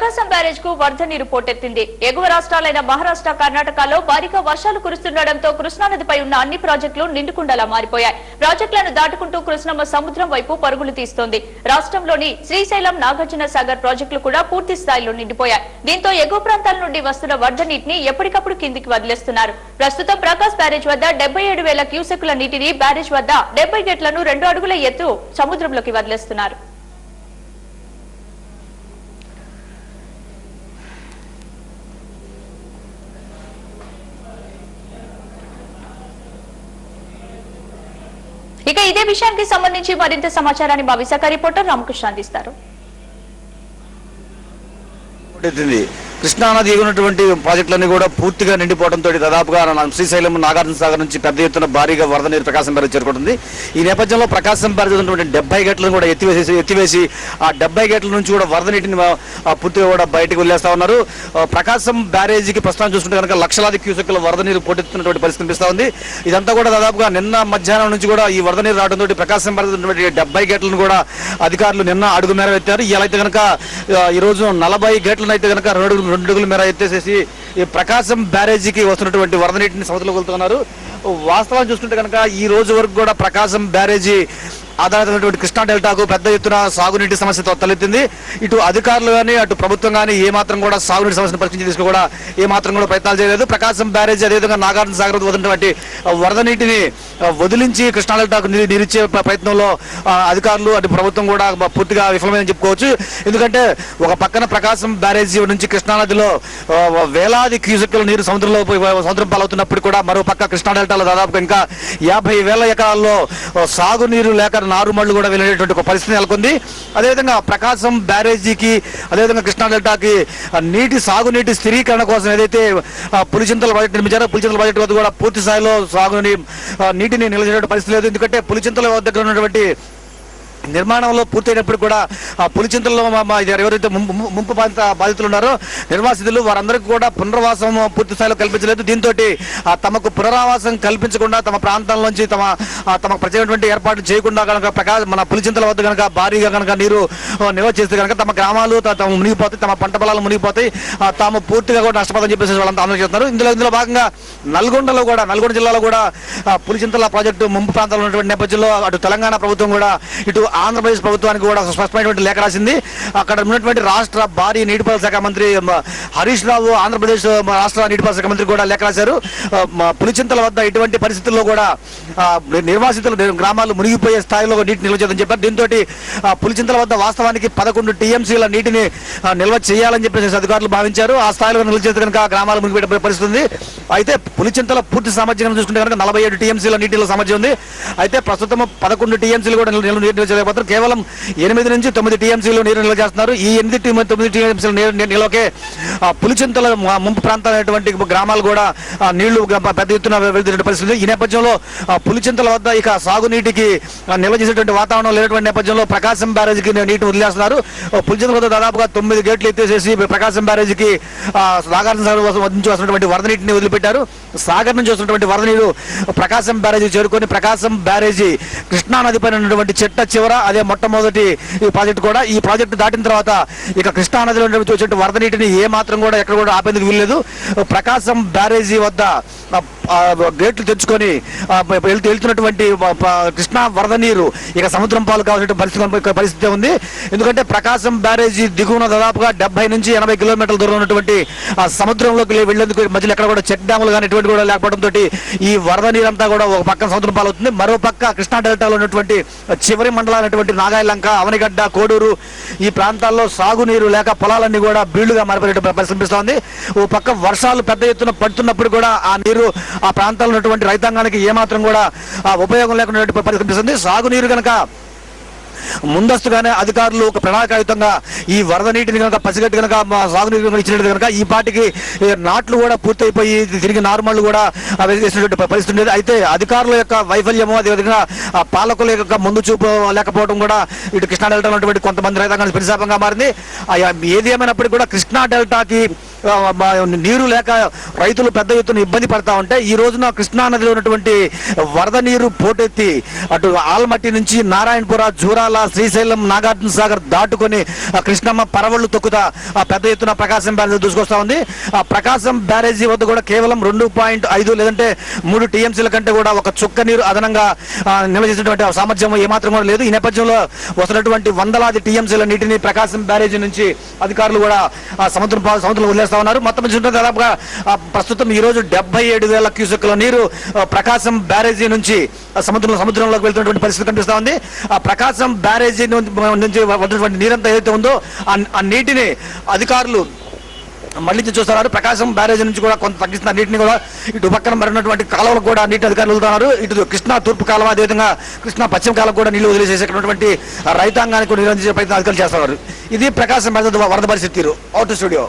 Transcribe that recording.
ప్రకాశం barrage కు వరద నీరు పోటెత్తింది. ఎగువ రాష్ట్రాలైన మహారాష్ట్ర, కర్ణాటకలో భారీగా వర్షాలు కురుస్తుండటంతో కృష్ణానదిపై ఉన్న అన్ని ప్రాజెక్టులు నిండుకుండలా మారిపోయాయి. ప్రాజెక్టులను దాటుకుంటూ కృష్ణమ్మ సముద్రం వైపు పరుగులు తీస్తోంది. రాష్ట్రంలోని శ్రీశైలం, నాగార్జున సాగర్ ప్రాజెక్టులు కూడా పూర్తి స్థాయిలో నిండిపోయాయి. దీంతో ఎగువ ప్రాంతాల నుండి వస్తున్న వరద నీటిని ఎప్పటికప్పుడు కిందికి వదిలేస్తున్నారు. ప్రస్తుతం ప్రకాశ్ బ్యారేజ్ వద్ద 77,000 క్యూసెక్కుల నీటిని, బ్యారేజ్ వద్ద 70 గేట్లను 2 అడుగుల ఎత్తు సముద్రంలోకి వదిలేస్తున్నారు. ఇక ఇదే విషయానికి సంబంధించి మరింత సమాచారాన్ని మా విశాఖ రిపోర్టర్ రామకృష్ణ అందిస్తారు. కృష్ణానది ఉన్నటువంటి ప్రాజెక్టులన్నీ కూడా పూర్తిగా నిండిపోవడంతో దాదాపుగా శ్రీశైలం, నాగార్జున సాగర్ నుంచి పెద్ద ఎత్తున భారీగా వరద నీరు ప్రకాశం బ్యారేజ్ చేరుకుంటుంది. ఈ నేపథ్యంలో ప్రకాశం బ్యారేజ్ ఉన్నటువంటి 70 గేట్లను కూడా ఎత్తివేసి ఆ 70 గేట్ల నుంచి కూడా వరద నీటిని పూర్తిగా కూడా బయటకు వదిలేస్తా ఉన్నారు. ప్రకాశం బ్యారేజీకి ప్రస్తుతం చూసుకుంటే కనుక లక్షలాది క్యూసెక్కుల వరద నీరు పోటెత్తున్నటువంటి పరిస్థితి కనిపిస్తా ఉంది. ఇదంతా కూడా దాదాపుగా నిన్న మధ్యాహ్నం నుంచి కూడా ఈ వరద నీరు రావడంతో ప్రకాశం బ్యారేజ్ ఉన్నటువంటి 70 గేట్లను కూడా అధికారులు నిన్న అడుగు మేర ఎత్తారు. ఇలా అయితే కనుక ఈ రోజు 40 గేట్లను అయితే కనుక 2 అడుగుల మేర ఎత్తేసేసి ఈ ప్రకాశం బ్యారేజీకి వస్తున్నటువంటి వరద నీటిని సముద్రంలోకి వెళ్తున్నారు. వాస్తవాన్ని చూసుకుంటే కనుక ఈ రోజు వరకు కూడా ప్రకాశం బ్యారేజీ ఆధారితమైనటువంటి కృష్ణా డెల్టాకు పెద్ద ఎత్తున సాగునీటి సమస్యతో తలెత్తింది. ఇటు అధికారులు కానీ అటు ప్రభుత్వం కానీ ఏమాత్రం కూడా సాగునీటి సమస్యను పరిష్కరించి తీసుకు కూడా ఏమాత్రం కూడా ప్రయత్నాలు చేయలేదు. ప్రకాశం బ్యారేజీ అదేవిధంగా నాగార్జున సాగర్ వదిలినటువంటి వరద నీటిని వదిలించి కృష్ణా డెల్టాకు నీరిచ్చే ప్రయత్నంలో అధికారులు అటు ప్రభుత్వం కూడా పూర్తిగా విఫలమైందని చెప్పుకోవచ్చు. ఎందుకంటే ఒక పక్కన ప్రకాశం బ్యారేజీ నుంచి కృష్ణానదిలో వేలాది క్యూసెక్కుల నీరు సముద్రం పాలవుతున్నప్పుడు కూడా మరో పక్క కృష్ణా డెల్టాలో దాదాపు ఇంకా 50,000 ఎకరాల్లో సాగునీరు లేక నారుమళ్లు కూడా వెళ్ళేటువంటి ఒక పరిస్థితి నెలకొంది. అదేవిధంగా ప్రకాశం బ్యారేజీకి అదేవిధంగా కృష్ణా డెల్టాకి సాగునీటి స్థిరీకరణ కోసం ఏదైతే పులిచింతల ప్రాజెక్టు నిర్మించారో పులిచింతల ప్రాజెక్టు వద్ద కూడా పూర్తి స్థాయిలో నీటిని నిల్వ చేసే పరిస్థితి లేదు. ఎందుకంటే పులిచింతల దగ్గర ఉన్నటువంటి నిర్మాణంలో పూర్తయినప్పుడు కూడా ఆ పులిచింతల్లో ఎవరైతే ముంపు బాధితులు ఉన్నారో నిర్వాసితులు వారందరికీ కూడా పునర్వాసం పూర్తి స్థాయిలో కల్పించలేదు. దీంతో తమకు పునరావాసం కల్పించకుండా తమ ప్రాంతాల్లోంచి తమకు ప్రత్యేకటువంటి ఏర్పాట్లు చేయకుండా కనుక మన పులిచింతల వద్ద కనుక భారీగా కనుక నీరు నిల్వ చేస్తే కనుక తమ గ్రామాలు తమ మునిగిపోతాయి, తమ పంట పొలాలు మునిగిపోతాయి, తాము పూర్తిగా కూడా నష్టపోదని చెప్పేసి వాళ్ళంతా ఆందోళన చేస్తున్నారు. ఇందులో భాగంగా నల్గొండ జిల్లాలో కూడా పులిచింతల ప్రాజెక్టు ముంపు ప్రాంతాల్లో ఉన్నటువంటి నేపథ్యంలో అటు తెలంగాణ ప్రభుత్వం కూడా ఇటు ఆంధ్రప్రదేశ్ ప్రభుత్వానికి కూడా స్పష్టమైనటువంటి లేఖ రాసింది. అక్కడ ఉన్నటువంటి రాష్ట్ర భారీ నీటిపారుదల శాఖ మంత్రి హరీష్ రావు ఆంధ్రప్రదేశ్ రాష్ట్ర నీటిపారుదల శాఖ మంత్రి కూడా లేఖ రాశారు. పులిచింతల వద్ద ఇటువంటి పరిస్థితుల్లో కూడా నిర్వాసితులు గ్రామాలు మునిగిపోయే స్థాయిలో నీటి నిల్వ చేయాలని చెప్పారు. దీంతో పులిచింతల వద్ద వాస్తవానికి 11 టీఎంసీల నీటిని నిల్వ చేయాలని చెప్పేసి అధికారులు భావించారు. ఆ స్థాయిలో నిల్వ చేస్తే కనుక గ్రామాలు మునిగిపోయే పరిస్థితి ఉంది. అయితే పులిచింతల పూర్తి సామర్థ్యం చూసుకుంటే కనుక 47 టీఎంసీల నీటిలో సామర్థ్యం ఉంది. అయితే ప్రస్తుతం 11 టీఎంసీలు కూడా నిల్వ కేవలం 8 నుంచి 9 టీఎంసీలు నీరు నిల్వ చేస్తున్నారు. ఈ 8-9 టీఎంసీల నిల్వకే పులిచింతల ముంపు ప్రాంతాలైనటువంటి గ్రామాలు కూడా నీళ్లు పెద్ద ఎత్తున వెళ్తున్న పరిస్థితి. ఈ నేపథ్యంలో పులిచింతల వద్ద ఇక సాగునీటికి నిల్వ చేసేటువంటి వాతావరణం లేనటువంటి నేపథ్యంలో ప్రకాశం బ్యారేజీకి నీటిని వదిలేస్తున్నారు. పులిచింతల వద్ద దాదాపుగా 9 గేట్లు ఎత్తేసేసి ప్రకాశం బ్యారేజీకి నాగార్జున సాగర్ నుంచి వస్తున్నటువంటి వరద నీటిని వదిలిపెట్టారు. సాగర్ నుంచి వస్తున్నటువంటి వరద నీరు ప్రకాశం బ్యారేజీ చేరుకొని ప్రకాశం బ్యారేజీ కృష్ణా నది పైన ఉన్నటువంటి చెట్ట చివర అదే మొట్టమొదటి ఈ ప్రాజెక్టు కూడా ఈ ప్రాజెక్టు దాటిన తర్వాత ఇక కృష్ణా నదిలో వచ్చే వరద నీటిని ఏ మాత్రం కూడా ఎక్కడ కూడా ఆపేందుకు వీల్లేదు. ప్రకాశం బ్యారేజీ వద్ద గేట్లు తెచ్చుకొని వెళ్తున్నటువంటి కృష్ణా వరద నీరు ఇక సముద్రం పాలు కావాల్సిన పరిస్థితి ఉంది. ఎందుకంటే ప్రకాశం బ్యారేజీ దిగువన దాదాపుగా 70 నుంచి 80 కిలోమీటర్ల దూరం ఉన్నటువంటి సముద్రంలోకి వెళ్లేందుకు మధ్యలో ఎక్కడ కూడా చెక్ డ్యాములు కానీ ఎటువంటి కూడా లేకపోవడంతో ఈ వరద నీరంతా కూడా ఒక పక్క సముద్రం పాలు అవుతుంది. మరో పక్క కృష్ణా డెల్టాలో ఉన్నటువంటి చివరి మండలాలైనటువంటి నాగాయలంక, అవనిగడ్డ, కోడూరు ఈ ప్రాంతాల్లో సాగునీరు లేక పొలాలన్నీ కూడా బీళ్లుగా మారిపోయే పరిస్థితి కనిపిస్తోంది. ఓ పక్క వర్షాలు పెద్ద ఎత్తున పడుతున్నప్పుడు కూడా ఆ నీరు ఆ ప్రాంతాల్లో ఉన్నటువంటి రైతాంగానికి ఏమాత్రం కూడా ఉపయోగం లేకుండా పరిస్థితి కనిపిస్తుంది. సాగునీరు కనుక ముందస్తుగానే అధికారులు ఒక ప్రణాళికాయుతంగా ఈ వరద నీటిని కనుక పసిగట్టి కనుక సాగునీరు ఇచ్చినట్టు కనుక ఈ పాటికి నాట్లు కూడా పూర్తయిపోయి తిరిగి నార్మల్ కూడా వేసినటువంటి పరిస్థితి ఉండేది. అయితే అధికారుల యొక్క వైఫల్యము అదేవిధంగా పాలకుల యొక్క ముందు చూపు లేకపోవడం కూడా ఇటు కృష్ణా డెల్టా ఉన్నటువంటి కొంతమంది రైతాంగానికి పరిశాపంగా మారింది. ఏది ఏమైనప్పటికీ కూడా కృష్ణా డెల్టాకి నీరు లేక రైతులు పెద్ద ఎత్తున ఇబ్బంది పడతా ఉంటే ఈ రోజున కృష్ణా నదిలో ఉన్నటువంటి వరద నీరు పోటెత్తి అటు ఆల్మట్టి నుంచి నారాయణపుర, జూరాల, శ్రీశైలం, నాగార్జున సాగర్ దాటుకొని కృష్ణమ్మ పరవళ్లు తొక్కుతా పెద్ద ఎత్తున ప్రకాశం బ్యారేజీ దూసుకొస్తా ఉంది. ఆ ప్రకాశం బ్యారేజీ వద్ద కూడా కేవలం 2.5 లేదంటే 3 టీఎంసీల కంటే కూడా ఒక చుక్క నీరు అదనంగా నిల్వ చేసినటువంటి సామర్థ్యం ఏమాత్రం కూడా లేదు. ఈ నేపథ్యంలో వస్తున్నటువంటి వందలాది టీఎంసీల నీటిని ప్రకాశం బ్యారేజీ నుంచి అధికారులు కూడా సముద్రంలో వదిలేస్తా ఉన్నారు. మొత్తం చూస్తుంటే దాదాపుగా ప్రస్తుతం ఈ రోజు 77,000 క్యూసెక్ల నీరు ప్రకాశం బ్యారేజీ నుంచి సముద్రంలోకి వెళ్తున్నటువంటి పరిస్థితి కనిపిస్తా ఉంది. ఆ ప్రకాశం బ్యారేజీ నుంచి వస్తున్నటువంటి నీరంతా ఏదైతే ఉందో ఆ నీటిని అధికారులు మళ్లించి చూస్తున్నారు. ప్రకాశం బ్యారేజీ నుంచి కూడా కొంత తగ్గిస్తున్న నీటిని కూడా ఇటు పక్కన మరినటువంటి కాలువలకు కూడా నీటి అధికారులు వదులుతున్నారు. ఇటు కృష్ణా తూర్పు కాలువ, అదేవిధంగా కృష్ణా పశ్చిమ కాలువ కూడా నీళ్లు వదిలేసేటటువంటి రైతాంగానికి నిరోధించే ప్రయత్నం అధికారులు చేస్తున్నారు. ఇది ప్రకాశం వరద పరిస్థితి. Out studio.